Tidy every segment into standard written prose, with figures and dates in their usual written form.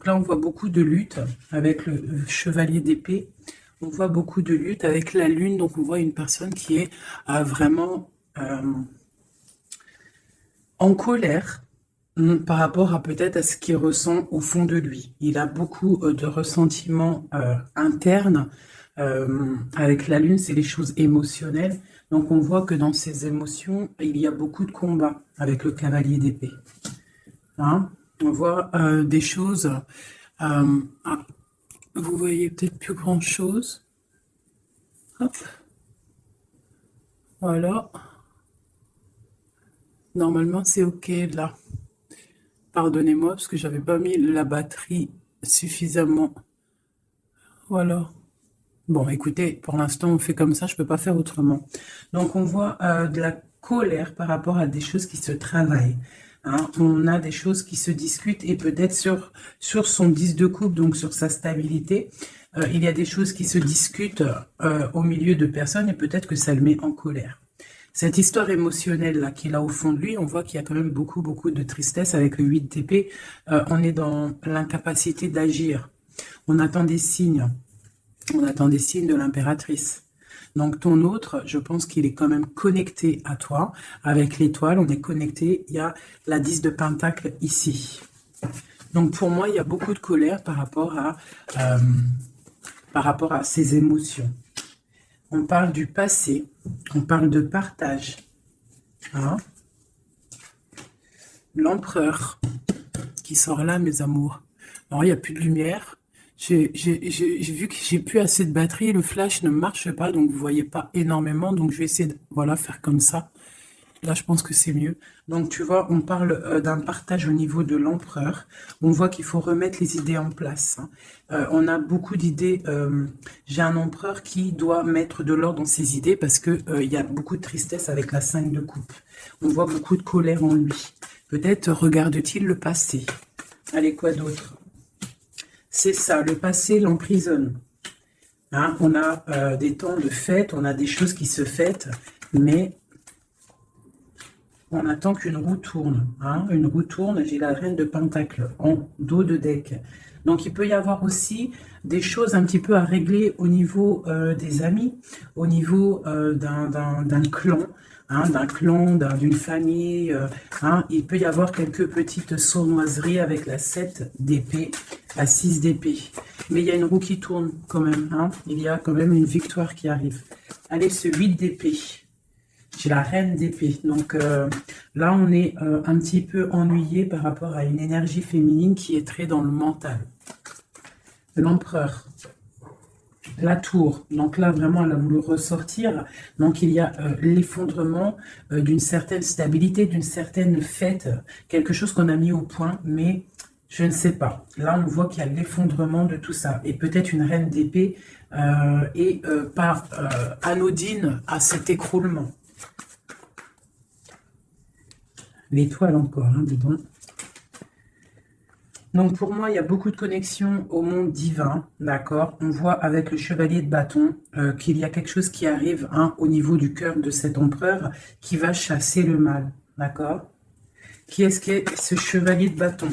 là, on voit beaucoup de lutte avec le chevalier d'épée. On voit beaucoup de lutte avec la lune. Donc, on voit une personne qui est vraiment en colère par rapport à peut-être à ce qu'il ressent au fond de lui. Il a beaucoup de ressentiments internes. Avec la lune, c'est les choses émotionnelles. Donc, on voit que dans ces émotions, il y a beaucoup de combats avec le cavalier d'épée. Hein? On voit des choses. Ah, vous voyez peut-être plus grand-chose. Hop. Voilà. Normalement, c'est OK là. Pardonnez-moi parce que j'avais pas mis la batterie suffisamment. Voilà. Bon, écoutez, pour l'instant, on fait comme ça, je peux pas faire autrement. Donc, on voit de la colère par rapport à des choses qui se travaillent. Hein. On a des choses qui se discutent et peut-être sur son 10 de coupe, donc sur sa stabilité, il y a des choses qui se discutent au milieu de personnes et peut-être que ça le met en colère. Cette histoire émotionnelle là qu'il a au fond de lui, on voit qu'il y a quand même beaucoup de tristesse avec le 8 d'épée. On est dans l'incapacité d'agir. On attend des signes. On attend des signes de l'impératrice. Donc ton autre, je pense qu'il est quand même connecté à toi. Avec l'étoile, on est connecté. Il y a la 10 de Pentacle ici. Donc pour moi, il y a beaucoup de colère par rapport à ces émotions. On parle du passé, on parle de partage. Hein? L'empereur qui sort là, mes amours. Alors, il n'y a plus de lumière. J'ai vu que j'ai plus assez de batterie. Le flash ne marche pas, donc vous ne voyez pas énormément. Donc, je vais essayer de voilà, faire comme ça. Là, je pense que c'est mieux. Donc, tu vois, on parle d'un partage au niveau de l'empereur. On voit qu'il faut remettre les idées en place. Hein. On a beaucoup d'idées. J'ai un empereur qui doit mettre de l'ordre dans ses idées parce que il y a beaucoup de tristesse avec la 5 de coupe. On voit beaucoup de colère en lui. Peut-être regarde-t-il le passé. Allez, quoi d'autre? C'est ça, le passé l'emprisonne. Hein, on a des temps de fête, on a des choses qui se fêtent, mais on attend qu'une roue tourne. Hein, une roue tourne, j'ai la reine de Pentacle en dos de deck. Donc, il peut y avoir aussi des choses un petit peu à régler au niveau des amis, au niveau d'un clan, hein, d'une famille. Hein, il peut y avoir quelques petites sournoiseries avec la 7 d'épée, la 6 d'épée. Mais il y a une roue qui tourne quand même. Hein, il y a quand même une victoire qui arrive. Allez, ce 8 d'épée. J'ai la reine d'épée. Donc là, on est un petit peu ennuyé par rapport à une énergie féminine qui est très dans le mental. L'empereur. La tour. Donc là, vraiment, elle a voulu ressortir. Donc il y a l'effondrement d'une certaine stabilité, d'une certaine fête. Quelque chose qu'on a mis au point, mais je ne sais pas. Là, on voit qu'il y a l'effondrement de tout ça. Et peut-être une reine d'épée est pas anodine à cet écroulement. L'étoile encore, hein, dedans. Donc pour moi, il y a beaucoup de connexions au monde divin, d'accord? On voit avec le chevalier de bâton qu'il y a quelque chose qui arrive hein, au niveau du cœur de cet empereur qui va chasser le mal, d'accord? Qui est-ce qui est ce chevalier de bâton?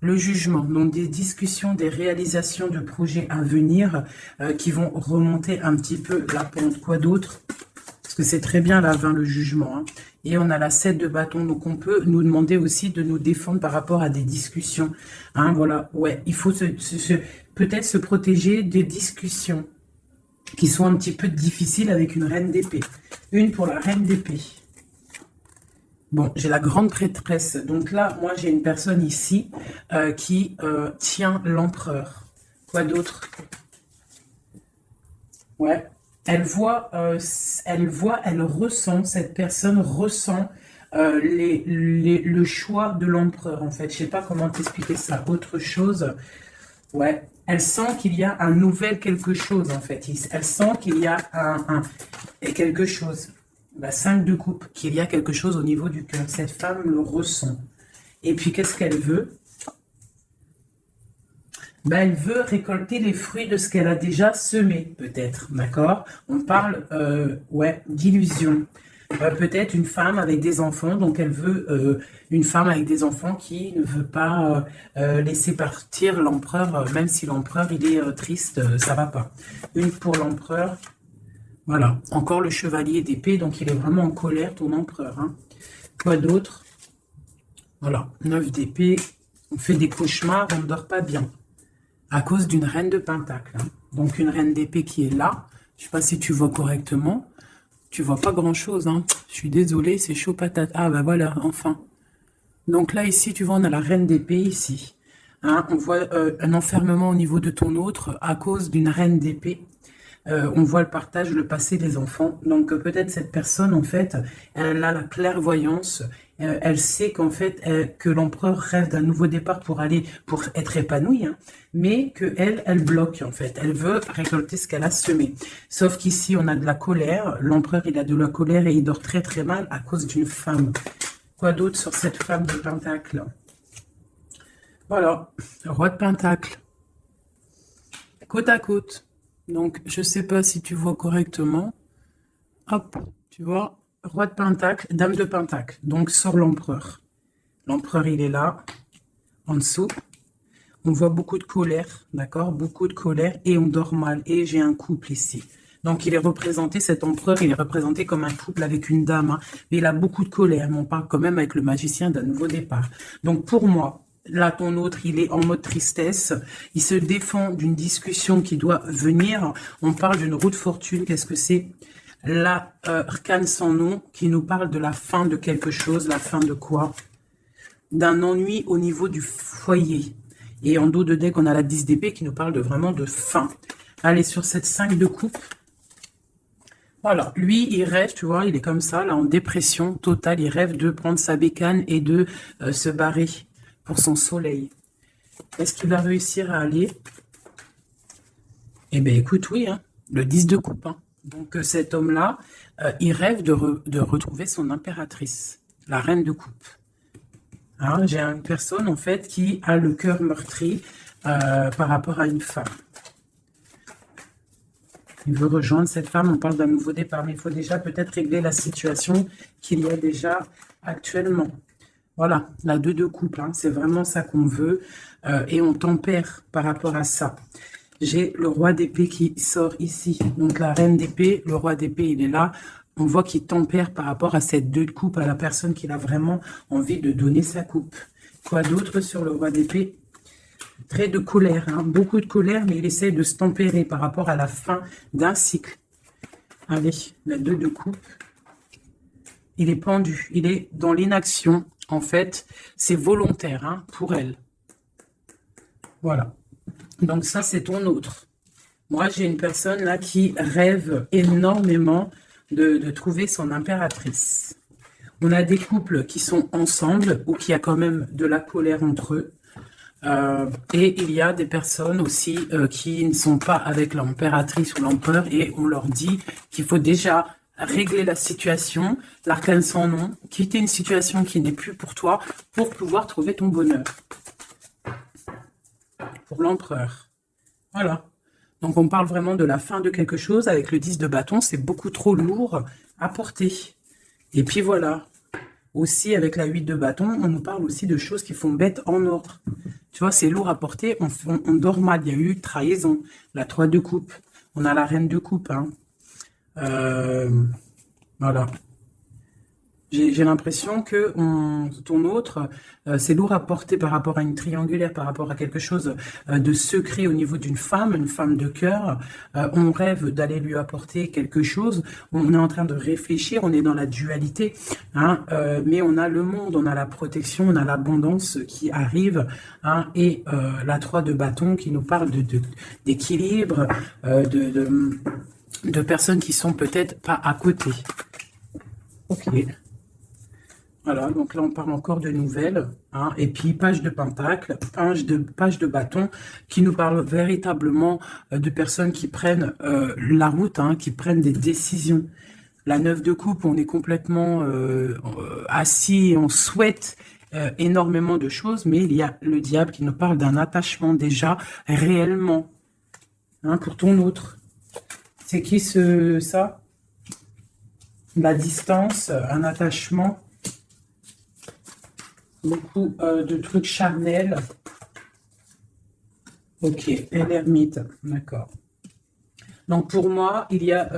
Le jugement, donc des discussions, des réalisations de projets à venir qui vont remonter un petit peu la pente. Quoi d'autre? Parce que c'est très bien la 20, le jugement. Hein. Et on a la 7 de bâton, donc on peut nous demander aussi de nous défendre par rapport à des discussions. Hein, voilà, ouais, il faut peut-être se protéger des discussions qui sont un petit peu difficiles avec une reine d'épée. Une pour la reine d'épée. Bon, j'ai la grande prêtresse. Donc là, moi, j'ai une personne ici qui tient l'empereur. Quoi d'autre? Ouais. Elle ressent, cette personne ressent le choix de l'empereur, en fait. Je sais pas comment t'expliquer ça. Autre chose, ouais. Elle sent qu'il y a un nouvel quelque chose, en fait. Elle sent qu'il y a quelque chose. La 5 de coupe, qu'il y a quelque chose au niveau du cœur. Cette femme le ressent. Et puis, qu'est-ce qu'elle veut? Ben, elle veut récolter les fruits de ce qu'elle a déjà semé, peut-être, d'accord? On parle, ouais, d'illusion. Peut-être une femme avec des enfants, donc elle veut une femme avec des enfants qui ne veut pas laisser partir l'empereur, même si l'empereur il est triste, ça va pas. Une pour l'empereur, voilà. Encore le chevalier d'épée, donc il est vraiment en colère, ton empereur. Hein. Quoi d'autre? Voilà, 9 d'épée, on fait des cauchemars, on ne dort pas bien. À cause d'une reine de pentacle. Hein. Donc une reine d'épée qui est là, je ne sais pas si tu vois correctement. Tu vois pas grand-chose, hein. Je suis désolée, c'est chaud patate. Ah, bah voilà, enfin. Donc là, ici, tu vois, on a la reine d'épée, ici. Hein, on voit un enfermement au niveau de ton autre à cause d'une reine d'épée. On voit le partage, le passé des enfants. Donc peut-être cette personne, en fait, elle a la clairvoyance. Elle sait qu'en fait, que l'empereur rêve d'un nouveau départ pour être épanouie, hein, mais que elle bloque, en fait. Elle veut récolter ce qu'elle a semé. Sauf qu'ici, on a de la colère. L'empereur, il a de la colère et il dort très très mal à cause d'une femme. Quoi d'autre sur cette femme de pentacle? Voilà, roi de pentacle. Côte à côte. Donc, je sais pas si tu vois correctement. Hop, tu vois, roi de pentacle, dame de pentacle. Donc, sort l'empereur. L'empereur, il est là, en dessous. On voit beaucoup de colère, d'accord? Beaucoup de colère et on dort mal. Et j'ai un couple ici. Donc, il est représenté, cet empereur, il est représenté comme un couple avec une dame. Hein, mais il a beaucoup de colère. Mais on parle quand même avec le magicien d'un nouveau départ. Donc, pour moi, là, ton autre, il est en mode tristesse. Il se défend d'une discussion qui doit venir. On parle d'une roue de fortune. Qu'est-ce que c'est? L'arcane sans nom qui nous parle de la fin de quelque chose. La fin de quoi? D'un ennui au niveau du foyer. Et en dos de deck, on a la 10 d'épée qui nous parle de vraiment de fin. Allez, sur cette 5 de coupe. Voilà, lui, il rêve, tu vois, il est comme ça, là, en dépression totale. Il rêve de prendre sa bécane et de se barrer pour son soleil. Est-ce qu'il va réussir à aller? Eh bien, écoute, oui, hein, le 10 de coupe. Hein. Donc, cet homme-là, il rêve de retrouver son impératrice, la reine de coupe. Hein, j'ai une personne, en fait, qui a le cœur meurtri par rapport à une femme. Il veut rejoindre cette femme, on parle d'un nouveau départ, mais il faut déjà peut-être régler la situation qu'il y a déjà actuellement. Voilà, la 2 de coupe, hein, c'est vraiment ça qu'on veut, et on tempère par rapport à ça. J'ai le roi d'épée qui sort ici, donc la reine d'épée, le roi d'épée, il est là. On voit qu'il tempère par rapport à cette 2 de coupe, à la personne qui a vraiment envie de donner sa coupe. Quoi d'autre sur le roi d'épée? Très de colère, hein, beaucoup de colère, mais il essaie de se tempérer par rapport à la fin d'un cycle. Allez, la 2 de coupe. Il est pendu, il est dans l'inaction. En fait, c'est volontaire hein, pour elle. Voilà. Donc ça, c'est ton autre. Moi, j'ai une personne là qui rêve énormément de trouver son impératrice. On a des couples qui sont ensemble ou qui a quand même de la colère entre eux. Et il y a des personnes aussi qui ne sont pas avec l'impératrice ou l'empereur et on leur dit qu'il faut déjà régler la situation, l'arcane sans nom, quitter une situation qui n'est plus pour toi pour pouvoir trouver ton bonheur. Pour l'empereur. Voilà. Donc on parle vraiment de la fin de quelque chose avec le 10 de bâton, c'est beaucoup trop lourd à porter. Et puis voilà. Aussi, avec la 8 de bâton, on nous parle aussi de choses qui font bête en ordre. Tu vois, c'est lourd à porter, on dort mal. Il y a eu trahison. La 3 de coupe. On a la reine de coupe. Hein. Voilà. J'ai l'impression que ton autre, c'est lourd à porter par rapport à une triangulaire, par rapport à quelque chose de secret au niveau d'une femme, une femme de cœur. On rêve d'aller lui apporter quelque chose. On est en train de réfléchir, on est dans la dualité. Hein, mais on a le monde, on a la protection, on a l'abondance qui arrive. Hein, et la 3 de bâton qui nous parle d'équilibre, de personnes qui sont peut-être pas à côté. Ok. Voilà, donc là on parle encore de nouvelles, hein, et puis page de pentacle, page de bâton, qui nous parle véritablement de personnes qui prennent la route, hein, qui prennent des décisions. La 9 de coupe, on est complètement assis, on souhaite énormément de choses, mais il y a le diable qui nous parle d'un attachement déjà réellement, hein, pour ton autre. C'est qui ça? la distance, un attachement, beaucoup de trucs charnels. Ok, et l'ermite, d'accord. Donc pour moi, il y a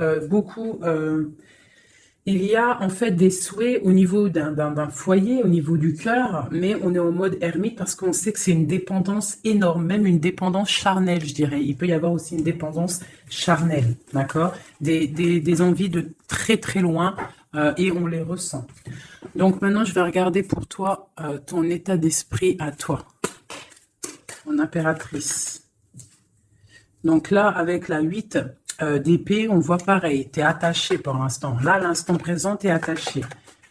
il y a en fait des souhaits au niveau d'un foyer, au niveau du cœur, mais on est en mode ermite parce qu'on sait que c'est une dépendance énorme, même une dépendance charnelle, je dirais. Il peut y avoir aussi une dépendance charnelle, d'accord, des envies de très très loin et on les ressent. Donc maintenant, je vais regarder pour toi ton état d'esprit à toi, en impératrice. Donc là, avec la 8 d'épée, on voit pareil. Tu es attaché pour l'instant. Là, l'instant présent, tu es attaché.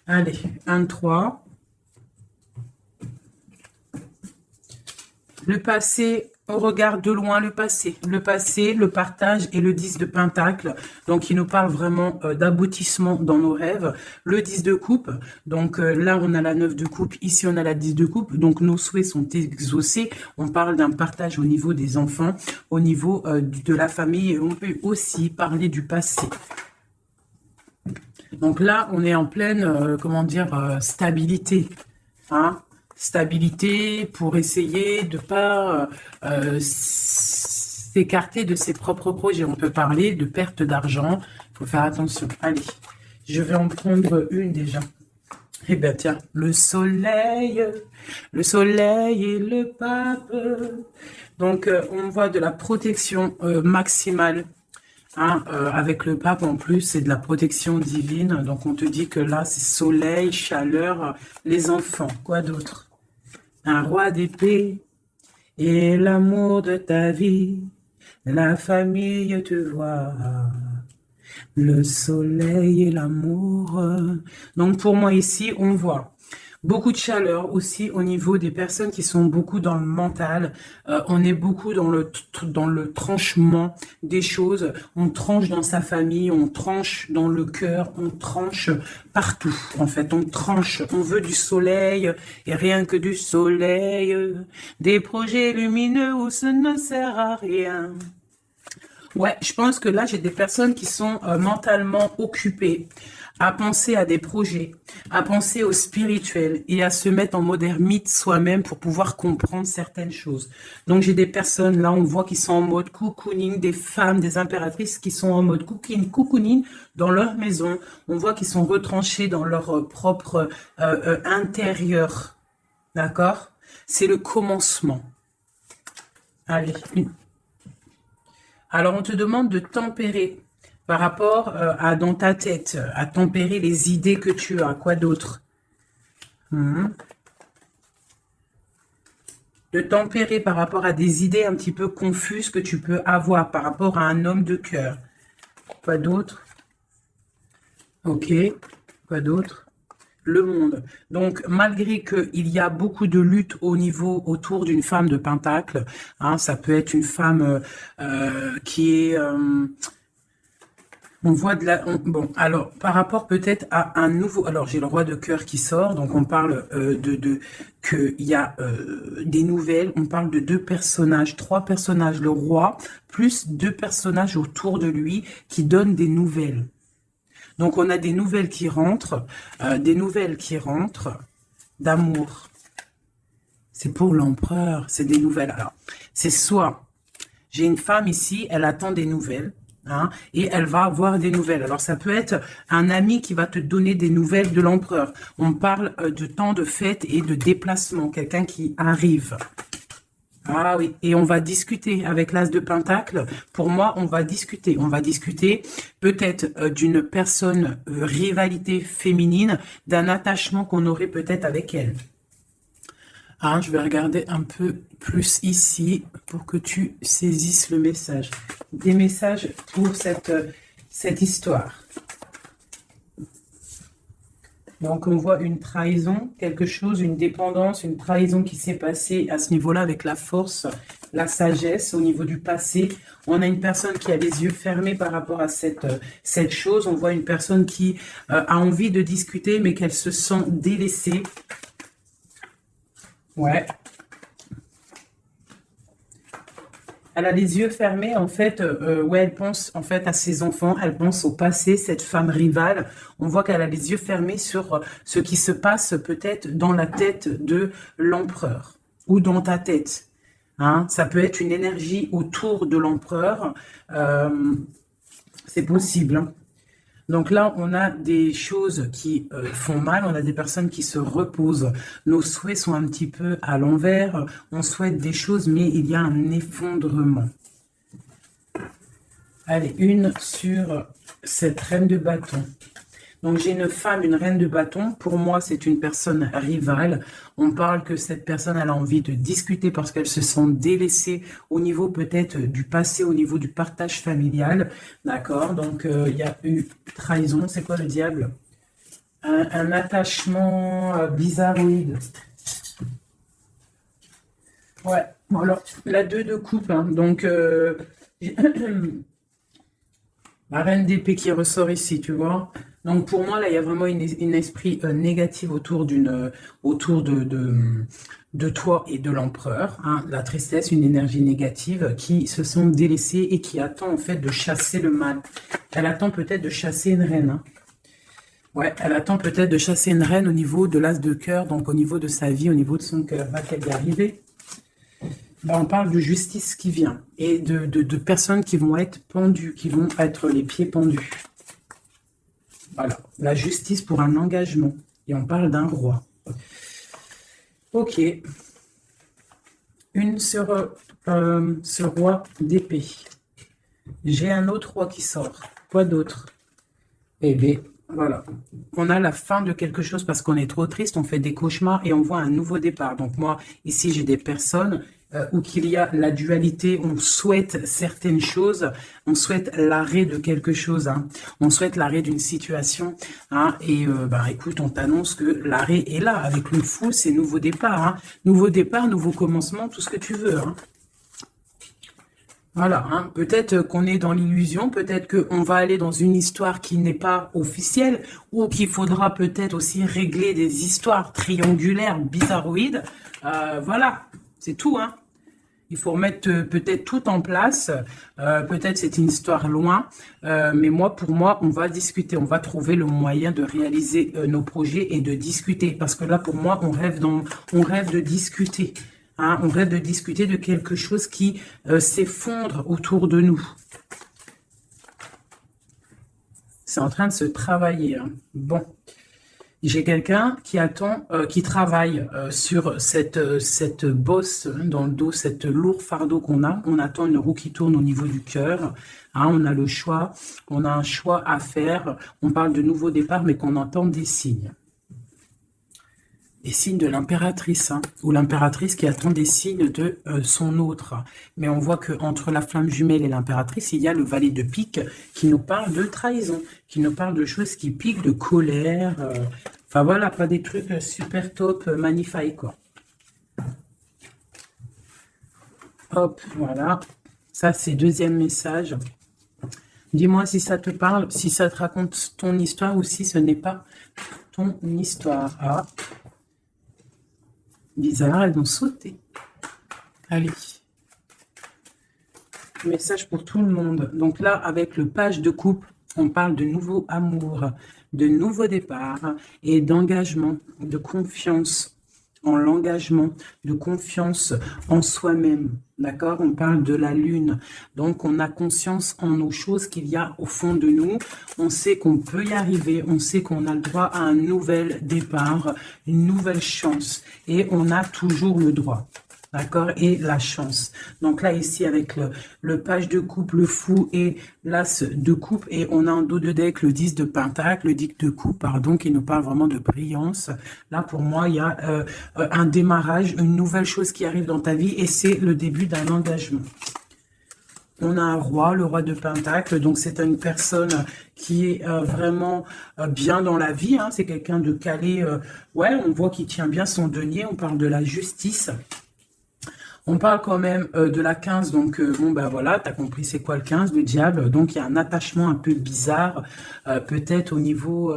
Allez, 1, 3. Le passé, on regarde de loin le passé. Le passé, le partage et le 10 de pentacle. Donc, il nous parle vraiment d'aboutissement dans nos rêves. Le 10 de coupe. Donc, là, on a la 9 de coupe. Ici, on a la 10 de coupe. Donc, nos souhaits sont exaucés. On parle d'un partage au niveau des enfants, au niveau de la famille. Et on peut aussi parler du passé. Donc là, on est en pleine, comment dire, stabilité. Hein, stabilité pour essayer de pas s'écarter de ses propres projets. On peut parler de perte d'argent. Il faut faire attention. Allez, je vais en prendre une déjà. Eh bien, tiens, le soleil et le pape. Donc, on voit de la protection maximale. Hein, avec le pape en plus, c'est de la protection divine. Donc, on te dit que là, c'est soleil, chaleur, les enfants. Quoi d'autre? Un roi d'épée et l'amour de ta vie, la famille te voit, le soleil et l'amour. Donc pour moi ici, on voit beaucoup de chaleur aussi au niveau des personnes qui sont beaucoup dans le mental. On est beaucoup dans le tranchement des choses. On tranche dans sa famille, on tranche dans le cœur, on tranche partout. En fait, on tranche. On veut du soleil et rien que du soleil. Des projets lumineux où ce ne sert à rien. Ouais, je pense que là, j'ai des personnes qui sont mentalement occupées à penser à des projets, à penser au spirituel et à se mettre en mode ermite soi-même pour pouvoir comprendre certaines choses. Donc, j'ai des personnes, là, on voit qui sont en mode cocooning, des femmes, des impératrices qui sont en mode cocooning dans leur maison. On voit qu'ils sont retranchés dans leur propre intérieur. D'accord? C'est le commencement. Allez, Alors, on te demande de tempérer par rapport à dans ta tête, à tempérer les idées que tu as. Quoi d'autre? De tempérer par rapport à des idées un petit peu confuses que tu peux avoir par rapport à un homme de cœur. Quoi d'autre? Ok. Quoi d'autre? Le monde. Donc, malgré qu'il y a beaucoup de lutte au niveau autour d'une femme de pentacle, hein, ça peut être une femme qui est... on voit de la... bon, alors, par rapport peut-être à un nouveau... Alors, j'ai le roi de cœur qui sort, donc on parle qu'il y a des nouvelles, on parle de 2 personnages, 3 personnages, le roi, plus 2 personnages autour de lui qui donnent des nouvelles. Donc, on a des nouvelles qui rentrent, d'amour. C'est pour l'empereur, c'est des nouvelles. Alors, c'est soit, j'ai une femme ici, elle attend des nouvelles, hein, et elle va avoir des nouvelles. Alors, ça peut être un ami qui va te donner des nouvelles de l'empereur. On parle de temps de fête et de déplacement, quelqu'un qui arrive. Ah oui, et on va discuter avec l'as de pentacle. Pour moi, on va discuter. On va discuter peut-être d'une personne, rivalité féminine, d'un attachement qu'on aurait peut-être avec elle. Ah, je vais regarder un peu plus ici pour que tu saisisses le message. Des messages pour cette histoire. Donc, on voit une trahison, quelque chose, une dépendance, une trahison qui s'est passée à ce niveau-là avec la force, la sagesse au niveau du passé. On a une personne qui a les yeux fermés par rapport à cette chose. On voit une personne qui a envie de discuter, mais qu'elle se sent délaissée. Ouais. Elle a les yeux fermés, en fait, ouais, elle pense en fait à ses enfants, elle pense au passé, cette femme rivale. On voit qu'elle a les yeux fermés sur ce qui se passe peut-être dans la tête de l'empereur ou dans ta tête. Hein, ça peut être une énergie autour de l'empereur, euh, c'est possible. Hein. Donc là, on a des choses qui font mal, on a des personnes qui se reposent. Nos souhaits sont un petit peu à l'envers, on souhaite des choses, mais il y a un effondrement. Allez, une sur cette reine de bâton. Donc j'ai une femme, une reine de bâton. Pour moi, c'est une personne rivale. On parle que cette personne, elle a envie de discuter parce qu'elle se sent délaissée au niveau peut-être du passé, au niveau du partage familial. D'accord. Donc il y a eu trahison. C'est quoi le diable? Un attachement bizarroïde. Ouais. Bon, alors, la 2 de coupe. Hein. Donc la reine d'épée qui ressort ici, tu vois. Donc pour moi, là, il y a vraiment une esprit négatif autour autour de toi et de l'empereur. Hein. La tristesse, une énergie négative qui se sent délaissée et qui attend en fait de chasser le mal. Elle attend peut-être de chasser une reine. Hein. Ouais, elle attend peut-être de chasser une reine au niveau de l'as de cœur, donc au niveau de sa vie, au niveau de son cœur. Va-t-elle y arriver? Ben, on parle de justice qui vient et de personnes qui vont être pendues, qui vont être les pieds pendus. Voilà, la justice pour un engagement. Et on parle d'un roi. Ok. Une sur ce roi d'épée. J'ai un autre roi qui sort. Quoi d'autre? Eh bien, voilà. On a la fin de quelque chose parce qu'on est trop triste, on fait des cauchemars et on voit un nouveau départ. Donc moi, ici, j'ai des personnes où qu'il y a la dualité, on souhaite certaines choses, on souhaite l'arrêt de quelque chose, hein. On souhaite l'arrêt d'une situation, hein, et bah, écoute, on t'annonce que l'arrêt est là, avec le fou, c'est nouveau départ, hein. Nouveau départ, nouveau commencement, tout ce que tu veux, hein. Voilà, hein. Peut-être qu'on est dans l'illusion, peut-être qu'on va aller dans une histoire qui n'est pas officielle, ou qu'il faudra peut-être aussi régler des histoires triangulaires, bizarroïdes. Voilà, c'est tout, hein. Il faut remettre peut-être tout en place. Peut-être c'est une histoire loin, mais moi, pour moi, on va discuter. On va trouver le moyen de réaliser nos projets et de discuter. Parce que là, pour moi, on rêve de discuter. Hein, on rêve de discuter de quelque chose qui s'effondre autour de nous. C'est en train de se travailler. Hein. Bon. J'ai quelqu'un qui attend, qui travaille sur cette bosse hein, dans le dos, cette lourd fardeau qu'on a. On attend une roue qui tourne au niveau du cœur. Hein, on a le choix, on a un choix à faire. On parle de nouveau départ, mais qu'on entend des signes. Des signes de l'impératrice, hein, ou l'impératrice qui attend des signes de son autre. Mais on voit qu'entre la flamme jumelle et l'impératrice, il y a le valet de pique qui nous parle de trahison, qui nous parle de choses qui piquent, de colère. Enfin voilà, pas des trucs super top, magnifiques, quoi. Hop, voilà. Ça, c'est deuxième message. Dis-moi si ça te parle, si ça te raconte ton histoire ou si ce n'est pas ton histoire. Ah. Bizarre, elles ont sauté. Allez. Message pour tout le monde. Donc là, avec le page de coupe, on parle de nouveau amour, de nouveau départ et d'engagement, de confiance en l'engagement, de confiance en soi-même. D'accord? On parle de la lune. Donc, on a conscience en nos choses qu'il y a au fond de nous. On sait qu'on peut y arriver. On sait qu'on a le droit à un nouvel départ, une nouvelle chance. Et on a toujours le droit. D'accord? Et la chance. Donc là, ici, avec le page de coupe, le fou et l'as de coupe. Et on a en dos de deck le 10 de pentacle, le 10 de coupe, pardon, qui nous parle vraiment de brillance. Là, pour moi, il y a un démarrage, une nouvelle chose qui arrive dans ta vie. Et c'est le début d'un engagement. On a un roi, le roi de pentacle. Donc, c'est une personne qui est vraiment bien dans la vie. Hein. C'est quelqu'un de calé. Ouais, on voit qu'il tient bien son denier. On parle de la justice. On parle quand même de la 15, donc bon ben voilà, tu as compris c'est quoi le 15, le diable, donc il y a un attachement un peu bizarre, peut-être au niveau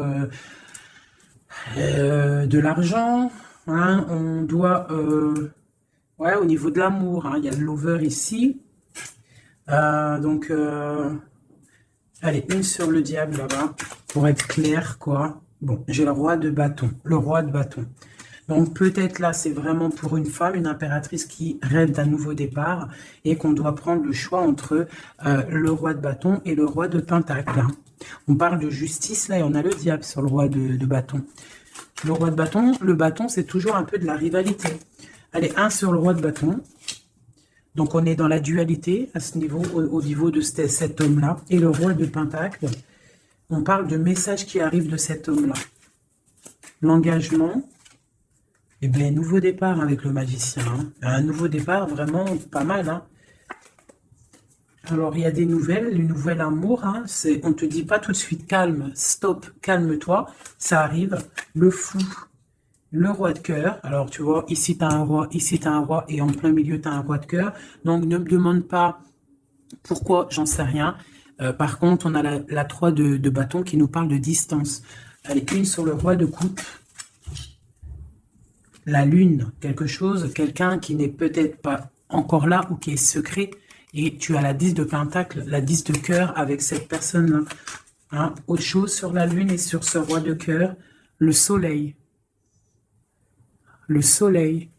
de l'argent, hein, on doit, ouais, au niveau de l'amour, hein, il y a le lover ici, Allez, une sur le diable là-bas, pour être clair, quoi. Bon, j'ai le roi de bâton, le roi de bâton. Donc peut-être là, c'est vraiment pour une femme, une impératrice qui rêve d'un nouveau départ et qu'on doit prendre le choix entre le roi de bâton et le roi de pentacle, hein. On parle de justice là et on a le diable sur le roi de bâton. Le roi de bâton, le bâton, c'est toujours un peu de la rivalité. Allez, un sur le roi de bâton. Donc on est dans la dualité à ce niveau, au niveau de cet homme-là. Et le roi de pentacle, on parle de messages qui arrivent de cet homme-là. L'engagement, et bien nouveau départ avec le magicien, hein. Un nouveau départ vraiment pas mal, hein. Alors il y a des nouvelles, le nouvel amour, hein, on ne te dit pas tout de suite calme, stop, calme-toi, ça arrive. Le fou, le roi de cœur. Alors, tu vois, ici, tu as un roi, ici, tu as un roi, et en plein milieu, tu as un roi de cœur. Donc, ne me demande pas pourquoi, j'en sais rien. Par contre, on a la 3 de bâton qui nous parle de distance. Allez, une sur le roi de coupe. La lune, quelque chose, quelqu'un qui n'est peut-être pas encore là ou qui est secret. Et tu as la 10 de pentacle, la 10 de cœur avec cette personne-là. Hein? Autre chose sur la lune et sur ce roi de cœur, le soleil. Le soleil,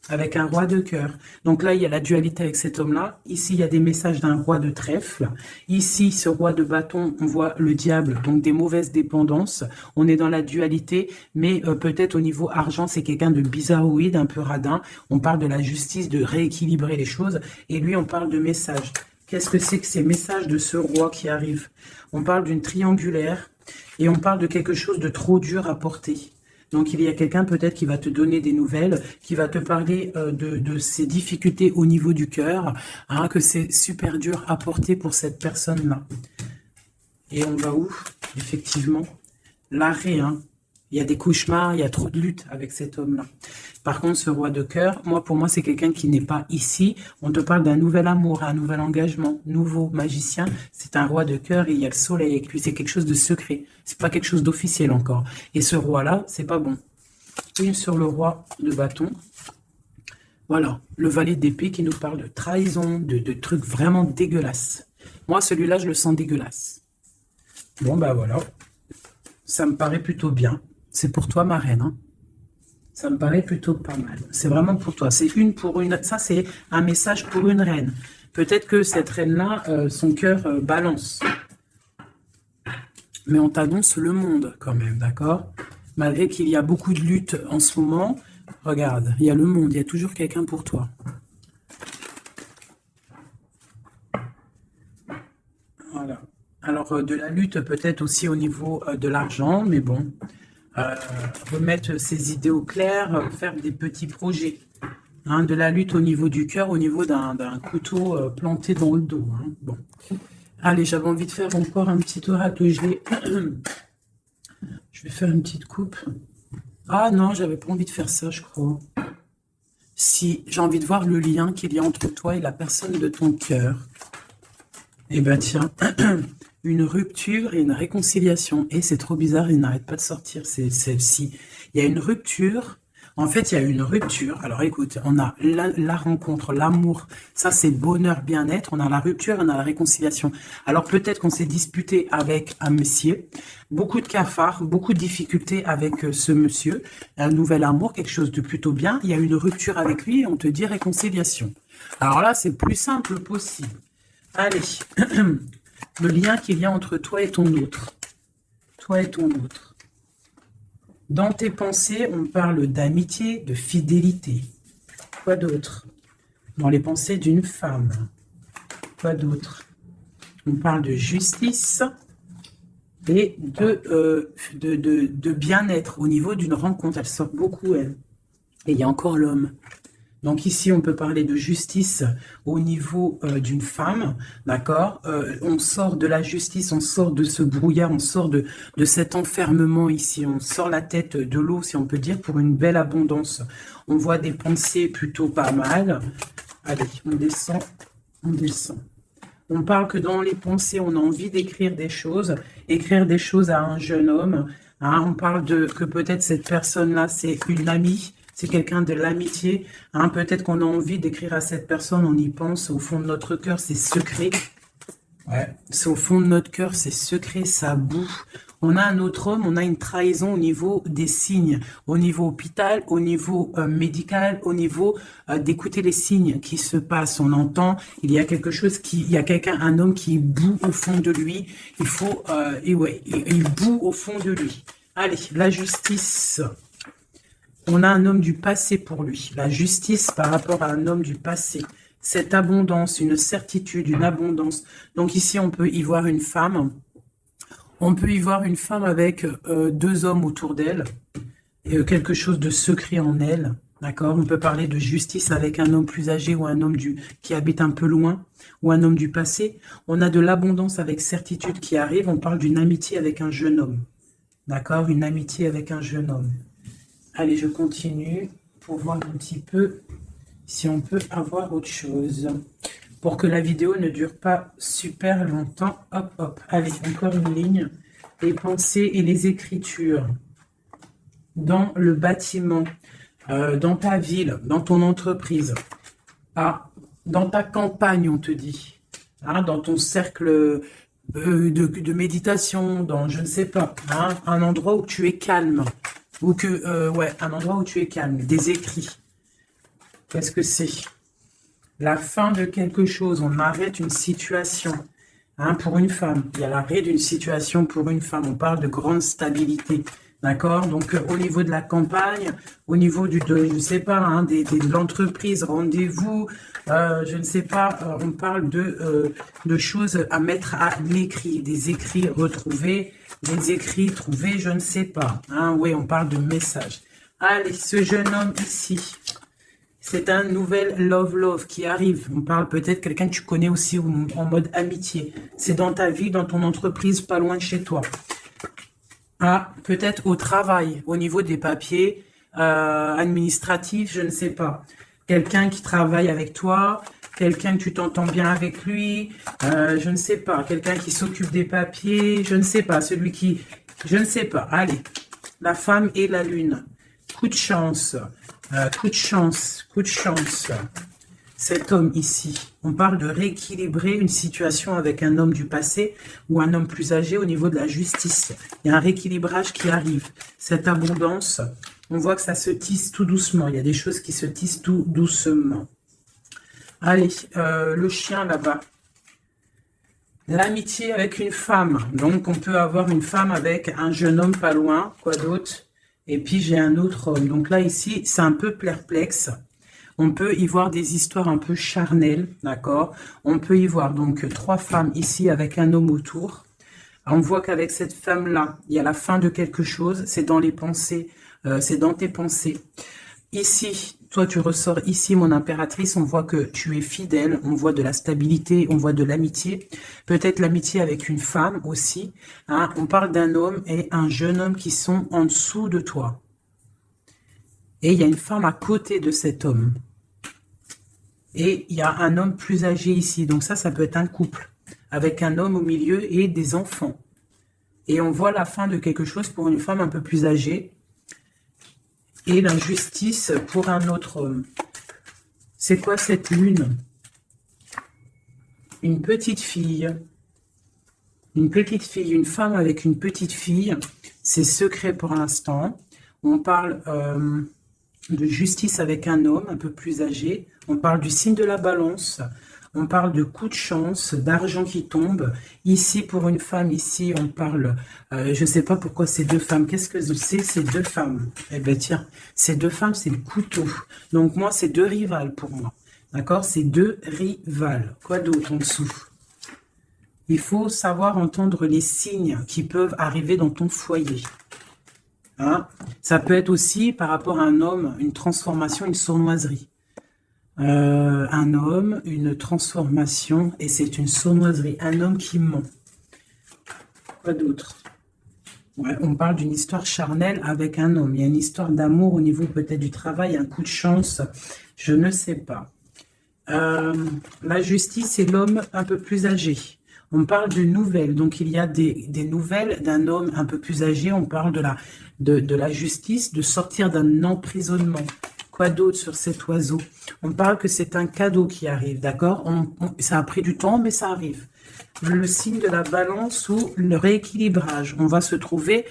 avec un roi de cœur. Donc là, il y a la dualité avec cet homme-là. Ici, il y a des messages d'un roi de trèfle. Ici, ce roi de bâton, on voit le diable, donc des mauvaises dépendances. On est dans la dualité, mais peut-être au niveau argent, c'est quelqu'un de bizarroïde, un peu radin. On parle de la justice, de rééquilibrer les choses. Et lui, on parle de messages. Qu'est-ce que c'est que ces messages de ce roi qui arrive? On parle d'une triangulaire et on parle de quelque chose de trop dur à porter. Donc, il y a quelqu'un peut-être qui va te donner des nouvelles, qui va te parler de ses difficultés au niveau du cœur, hein, que c'est super dur à porter pour cette personne-là. Et on va où? Effectivement, l'arrêt, hein. Il y a des cauchemars, il y a trop de lutte avec cet homme-là. Par contre, ce roi de cœur, pour moi, c'est quelqu'un qui n'est pas ici. On te parle d'un nouvel amour, un nouvel engagement, nouveau magicien. C'est un roi de cœur et il y a le soleil avec lui. C'est quelque chose de secret. C'est pas quelque chose d'officiel encore. Et ce roi-là, c'est pas bon. Une sur le roi de bâton. Voilà, le valet d'épée qui nous parle de trahison, de trucs vraiment dégueulasses. Moi, celui-là, je le sens dégueulasse. Bon, bah voilà. Ça me paraît plutôt bien. C'est pour toi, ma reine, hein. Ça me paraît plutôt pas mal. C'est vraiment pour toi. C'est une pour une. Ça, c'est un message pour une reine. Peut-être que cette reine-là, son cœur balance. Mais on t'annonce le monde quand même, d'accord? Malgré qu'il y a beaucoup de luttes en ce moment, regarde, il y a le monde, il y a toujours quelqu'un pour toi. Voilà. Alors, de la lutte peut-être aussi au niveau de l'argent, mais bon. Remettre ses idées au clair, faire des petits projets. Hein, de la lutte au niveau du cœur, au niveau d'un couteau planté dans le dos. Hein. Bon. Allez, j'avais envie de faire encore un petit oracle gelé. Je vais faire une petite coupe. Ah non, j'avais pas envie de faire ça, je crois. Si, j'ai envie de voir le lien qu'il y a entre toi et la personne de ton cœur. Eh ben tiens, une rupture et une réconciliation. Et c'est trop bizarre, il n'arrête pas de sortir, c'est celle-ci. Il y a une rupture. En fait, il y a une rupture. Alors écoute, on a la rencontre, l'amour, ça c'est bonheur, bien-être. On a la rupture, on a la réconciliation. Alors peut-être qu'on s'est disputé avec un monsieur, beaucoup de cafards, beaucoup de difficultés avec ce monsieur, un nouvel amour, quelque chose de plutôt bien. Il y a une rupture avec lui et on te dit réconciliation. Alors là, c'est le plus simple possible. Allez, le lien qu'il y a entre toi et ton autre. Toi et ton autre. Dans tes pensées, on parle d'amitié, de fidélité. Quoi d'autre? Dans les pensées d'une femme. Quoi d'autre? On parle de justice et de bien-être au niveau d'une rencontre. Elle sort beaucoup, elle. Et il y a encore l'homme. Donc ici, on peut parler de justice au niveau d'une femme, d'accord? On sort de la justice, on sort de ce brouillard, on sort de cet enfermement ici, on sort la tête de l'eau, si on peut dire, pour une belle abondance. On voit des pensées plutôt pas mal. Allez, on descend, on descend. On parle que dans les pensées, on a envie d'écrire des choses à un jeune homme. Hein, on parle que peut-être cette personne-là, c'est une amie, C'est quelqu'un de l'amitié. Hein, peut-être qu'on a envie d'écrire à cette personne, on y pense. Au fond de notre cœur, c'est secret. Ouais, c'est au fond de notre cœur, c'est secret, ça boue. On a un autre homme, on a une trahison au niveau des signes, au niveau hôpital, au niveau médical, au niveau d'écouter les signes qui se passent. On entend, il y a quelque chose il y a quelqu'un, un homme qui boue au fond de lui. Il faut, et ouais, il boue au fond de lui. Allez, la justice. On a un homme du passé pour lui. La justice par rapport à un homme du passé. Cette abondance, une certitude, une abondance. Donc ici, on peut y voir une femme. On peut y voir une femme avec deux hommes autour d'elle. Quelque chose de secret en elle. D'accord? On peut parler de justice avec un homme plus âgé ou un homme qui habite un peu loin. Ou un homme du passé. On a de l'abondance avec certitude qui arrive. On parle d'une amitié avec un jeune homme. D'accord? Une amitié avec un jeune homme. Allez, je continue pour voir un petit peu si on peut avoir autre chose. Pour que la vidéo ne dure pas super longtemps. Hop, hop. Allez, encore une ligne. Les pensées et les écritures. Dans le bâtiment, dans ta ville, dans ton entreprise. Ah, dans ta campagne, on te dit. Hein, dans ton cercle de méditation, dans, je ne sais pas, hein, un endroit où tu es calme. Ou que, ouais, un endroit où tu es calme. Des écrits. Qu'est-ce que c'est? La fin de quelque chose. On arrête une situation. Hein, pour une femme. Il y a l'arrêt d'une situation pour une femme. On parle de grande stabilité. D'accord? Donc, au niveau de la campagne, au niveau je ne sais pas, hein, de l'entreprise, rendez-vous, je ne sais pas, on parle de choses à mettre à l'écrit, des écrits retrouvés, des écrits trouvés, je ne sais pas. Hein, oui, on parle de messages. Allez, ce jeune homme ici, c'est un nouvel love qui arrive. On parle peut-être quelqu'un que tu connais aussi en mode amitié. C'est dans ta vie, dans ton entreprise, pas loin de chez toi. Ah, peut-être au travail, au niveau des papiers administratifs, je ne sais pas. Quelqu'un qui travaille avec toi, quelqu'un que tu t'entends bien avec lui, je ne sais pas. Quelqu'un qui s'occupe des papiers, je ne sais pas. Celui qui... Je ne sais pas. Allez, la femme et la lune. Coup de chance, coup de chance, coup de chance. Cet homme ici, on parle de rééquilibrer une situation avec un homme du passé ou un homme plus âgé au niveau de la justice. Il y a un rééquilibrage qui arrive. Cette abondance, on voit que ça se tisse tout doucement. Il y a des choses qui se tissent tout doucement. Allez, le chien là-bas. L'amitié avec une femme. Donc, on peut avoir une femme avec un jeune homme pas loin. Quoi d'autre? Et puis, j'ai un autre homme. Donc là, ici, c'est un peu perplexe. On peut y voir des histoires un peu charnelles, d'accord? On peut y voir donc trois femmes ici avec un homme autour. On voit qu'avec cette femme-là, il y a la fin de quelque chose. C'est dans les pensées, c'est dans tes pensées. Ici, toi, tu ressors ici, mon impératrice. On voit que tu es fidèle. On voit de la stabilité, on voit de l'amitié. Peut-être l'amitié avec une femme aussi. Hein? On parle d'un homme et un jeune homme qui sont en dessous de toi. Et il y a une femme à côté de cet homme. Et il y a un homme plus âgé ici. Donc ça peut être un couple. Avec un homme au milieu et des enfants. Et on voit la fin de quelque chose pour une femme un peu plus âgée. Et l'injustice pour un autre homme. C'est quoi cette lune? Une petite fille. Une petite fille. Une femme avec une petite fille. C'est secret pour l'instant. On parle... de justice avec un homme un peu plus âgé. On parle du signe de la balance. On parle de coup de chance, d'argent qui tombe. Ici, pour une femme, ici, on parle... je ne sais pas pourquoi ces deux femmes. Qu'est-ce que c'est ces deux femmes? Eh bien, tiens, ces deux femmes, c'est le couteau. Donc, moi, c'est deux rivales pour moi. D'accord? C'est deux rivales. Quoi d'autre en dessous? Il faut savoir entendre les signes qui peuvent arriver dans ton foyer. Hein? Ça peut être aussi par rapport à un homme, une transformation, une sournoiserie. Un homme, une transformation, et c'est une sournoiserie. Un homme qui ment. Quoi d'autre? Ouais, on parle d'une histoire charnelle avec un homme. Il y a une histoire d'amour au niveau peut-être du travail, un coup de chance, je ne sais pas. La justice, c'est l'homme un peu plus âgé. On parle de nouvelles, donc il y a des nouvelles d'un homme un peu plus âgé. On parle de la justice, de sortir d'un emprisonnement. Quoi d'autre sur cet oiseau? On parle que c'est un cadeau qui arrive, d'accord? Ça a pris du temps, mais ça arrive. Le signe de la balance ou le rééquilibrage. On va se trouver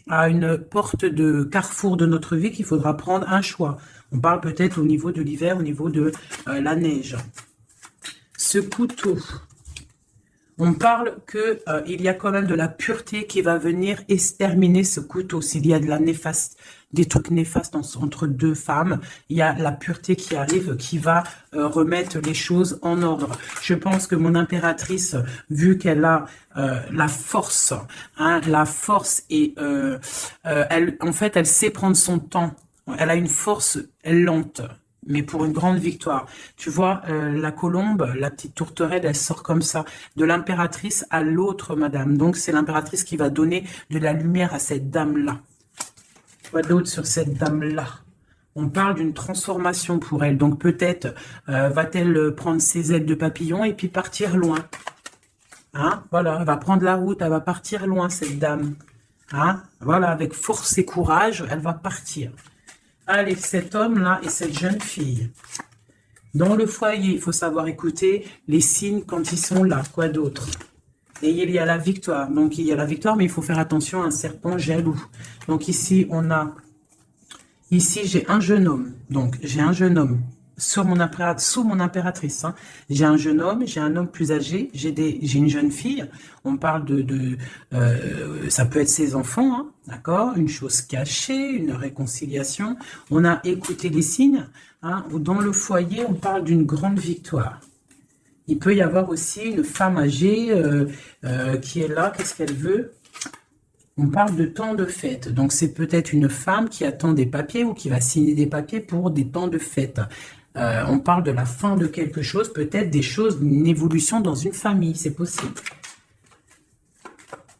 à une porte de carrefour de notre vie qu'il faudra prendre un choix. On parle peut-être au niveau de l'hiver, au niveau de la neige. Ce couteau, on parle que il y a quand même de la pureté qui va venir exterminer ce couteau. S'il y a de la néfaste, des trucs néfastes entre deux femmes, il y a la pureté qui arrive, qui va remettre les choses en ordre. Je pense que mon impératrice, vu qu'elle a la force, hein, et en fait, elle sait prendre son temps. Elle a une force lente, mais pour une grande victoire. Tu vois, la colombe, la petite tourterelle, elle sort comme ça, de l'impératrice à l'autre madame. Donc, c'est l'impératrice qui va donner de la lumière à cette dame-là. Quoi d'autre sur cette dame-là? On parle d'une transformation pour elle. Donc, peut-être va-t-elle prendre ses ailes de papillon et puis partir loin. Hein? Voilà, elle va prendre la route, elle va partir loin, cette dame. Hein? Voilà, avec force et courage, elle va partir. Allez, cet homme-là et cette jeune fille. Dans le foyer, il faut savoir écouter les signes quand ils sont là. Quoi d'autre? Et il y a la victoire. Donc, il y a la victoire, mais il faut faire attention à un serpent jaloux. Donc, ici, on a... Ici, j'ai un jeune homme. Donc, j'ai un jeune homme sous mon impératrice. Hein. J'ai un jeune homme, j'ai un homme plus âgé, j'ai une jeune fille. On parle ça peut être ses enfants, hein, d'accord? Une chose cachée, une réconciliation. On a écouté les signes. Hein. Dans le foyer, on parle d'une grande victoire. Il peut y avoir aussi une femme âgée qui est là. Qu'est-ce qu'elle veut? On parle de temps de fête. Donc, c'est peut-être une femme qui attend des papiers ou qui va signer des papiers pour des temps de fête. On parle de la fin de quelque chose, peut-être des choses, une évolution dans une famille. C'est possible.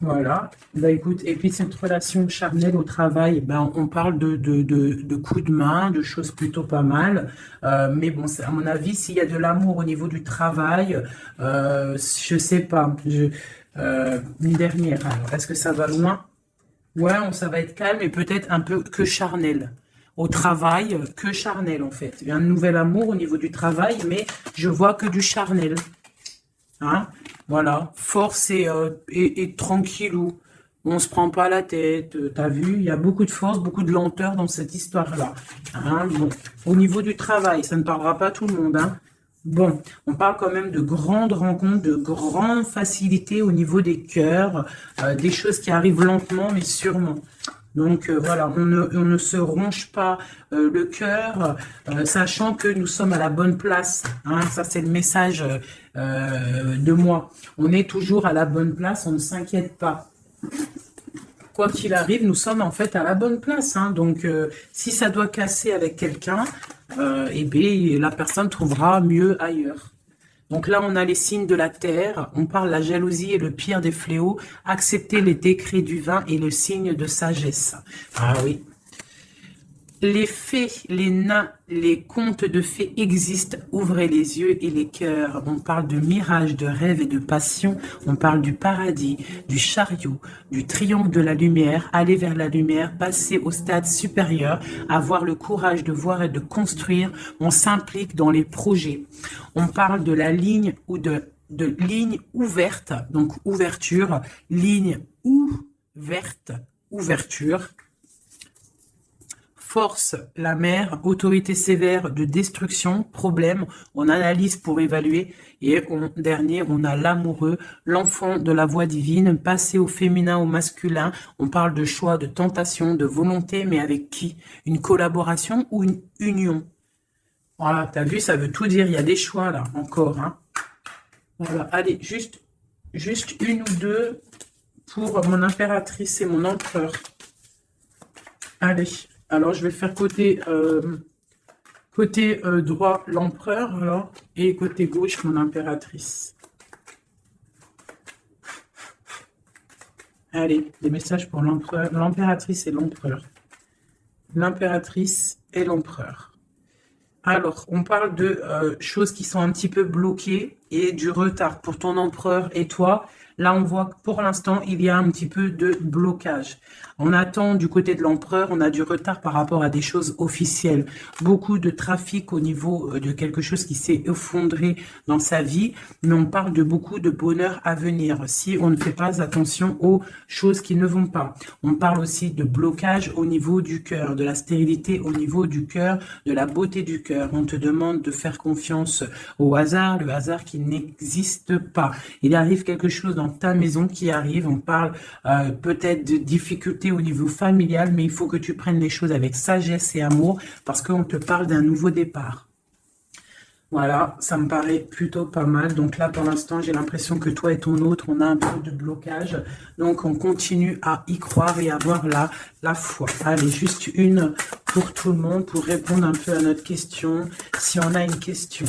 Voilà. Bah, écoute, et puis cette relation charnelle au travail, ben, on parle de coups de main, de choses plutôt pas mal. Mais bon, à mon avis, s'il y a de l'amour au niveau du travail, je sais pas. Une dernière, alors, est-ce que ça va loin? Ouais, ça va être calme et peut-être un peu que charnel. Au travail, que charnel en fait. Il y a un nouvel amour au niveau du travail, mais je vois que du charnel. Hein? Voilà, force et tranquillou. On se prend pas la tête, t'as vu? Il y a beaucoup de force, beaucoup de lenteur dans cette histoire-là. Hein? Bon. Au niveau du travail, ça ne parlera pas à tout le monde, hein? Bon, on parle quand même de grandes rencontres, de grandes facilités au niveau des cœurs, des choses qui arrivent lentement mais sûrement. Donc voilà, on ne se ronge pas le cœur, sachant que nous sommes à la bonne place. Hein, ça, c'est le message de moi. On est toujours à la bonne place, on ne s'inquiète pas. Quoi qu'il arrive, nous sommes en fait à la bonne place. Hein, donc, si ça doit casser avec quelqu'un, eh bien, la personne trouvera mieux ailleurs. Donc là, on a les signes de la terre. On parle de la jalousie et le pire des fléaux. Accepter les décrets du vin et le signe de sagesse. Ah oui. Les fées, les nains, les contes de fées existent. Ouvrez les yeux et les cœurs. On parle de mirage, de rêve et de passion. On parle du paradis, du chariot, du triomphe de la lumière. Aller vers la lumière, passer au stade supérieur, avoir le courage de voir et de construire. On s'implique dans les projets. On parle de la ligne ou de ligne ouverte, donc ouverture, ligne ouverte, ouverture. Force, la mer, autorité sévère de destruction, problème, on analyse pour évaluer. Et dernier, on a l'amoureux, l'enfant de la voix divine, passer au féminin, au masculin. On parle de choix, de tentation, de volonté, mais avec qui? Une collaboration ou une union? Voilà, t'as vu, ça veut tout dire. Il y a des choix là, encore. Hein. Voilà, allez, juste une ou deux pour mon impératrice et mon empereur. Allez. Alors, je vais faire côté droit l'empereur, alors, et côté gauche mon impératrice. Allez, des messages pour l'empereur, l'impératrice et l'empereur. L'impératrice et l'empereur. Alors, on parle de choses qui sont un petit peu bloquées. et du retard pour ton empereur et toi. Là, on voit que pour l'instant, il y a un petit peu de blocage. On attend du côté de l'empereur, on a du retard par rapport à des choses officielles. Beaucoup de trafic au niveau de quelque chose qui s'est effondré dans sa vie, mais on parle de beaucoup de bonheur à venir si on ne fait pas attention aux choses qui ne vont pas. On parle aussi de blocage au niveau du cœur, de la stérilité au niveau du cœur, de la beauté du cœur. On te demande de faire confiance au hasard, le hasard qui n'existe pas. Il arrive quelque chose dans ta maison qui arrive, on parle peut-être de difficultés au niveau familial, mais il faut que tu prennes les choses avec sagesse et amour parce qu'on te parle d'un nouveau départ. Voilà, ça me paraît plutôt pas mal. Donc là, pour l'instant, j'ai l'impression que toi et ton autre, on a un peu de blocage. Donc, on continue à y croire et avoir la foi. Allez, juste une pour tout le monde pour répondre un peu à notre question, si on a une question.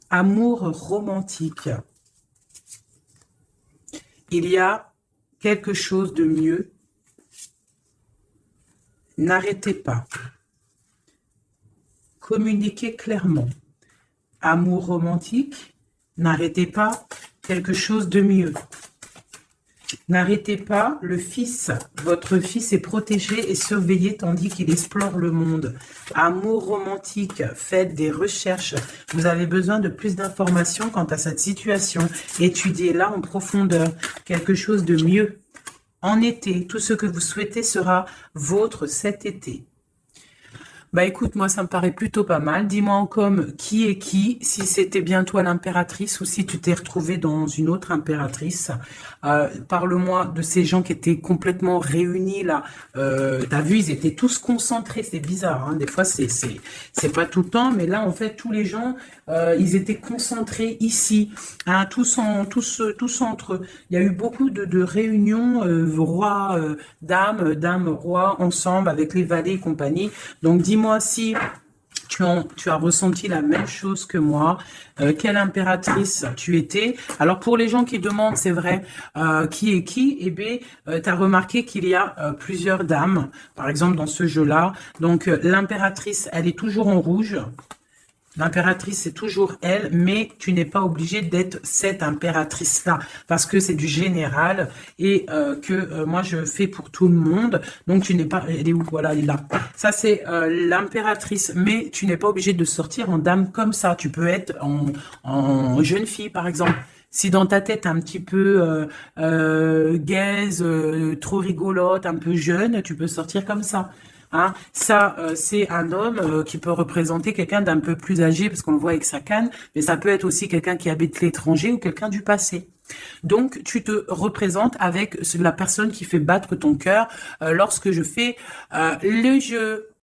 Amour romantique. Il y a quelque chose de mieux. N'arrêtez pas. Communiquez clairement. Amour romantique. N'arrêtez pas. Quelque chose de mieux. N'arrêtez pas, le fils, votre fils est protégé et surveillé tandis qu'il explore le monde. Amour romantique, faites des recherches. Vous avez besoin de plus d'informations quant à cette situation. Étudiez-la en profondeur. Quelque chose de mieux. En été, tout ce que vous souhaitez sera vôtre cet été. Bah écoute, moi ça me paraît plutôt pas mal. Dis-moi en com qui est qui, si c'était bien toi l'impératrice ou si tu t'es retrouvé dans une autre impératrice. Parle-moi de ces gens qui étaient complètement réunis là. T'as vu, ils étaient tous concentrés. C'est bizarre, hein. Des fois c'est pas tout le temps, mais là en fait tous les gens ils étaient concentrés ici, hein, tous entre eux. Il y a eu beaucoup de réunions roi, dame, roi ensemble avec les valets et compagnie. Donc dis-moi si tu as ressenti la même chose que moi. Quelle impératrice tu étais? Alors pour les gens qui demandent, c'est vrai, qui est qui? Eh bien, tu as remarqué qu'il y a plusieurs dames, par exemple dans ce jeu-là. Donc l'impératrice, elle est toujours en rouge. L'impératrice, c'est toujours elle, mais tu n'es pas obligé d'être cette impératrice-là, parce que c'est du général et que moi, je fais pour tout le monde. Donc, tu n'es pas... Elle est où? Voilà, elle est là. Ça, c'est l'impératrice, mais tu n'es pas obligé de sortir en dame comme ça. Tu peux être en jeune fille, par exemple. Si dans ta tête, un petit peu gaze, trop rigolote, un peu jeune, tu peux sortir comme ça. Hein, ça, c'est un homme qui peut représenter quelqu'un d'un peu plus âgé, parce qu'on le voit avec sa canne, mais ça peut être aussi quelqu'un qui habite l'étranger ou quelqu'un du passé. Donc, tu te représentes avec la personne qui fait battre ton cœur lorsque je fais le jeu.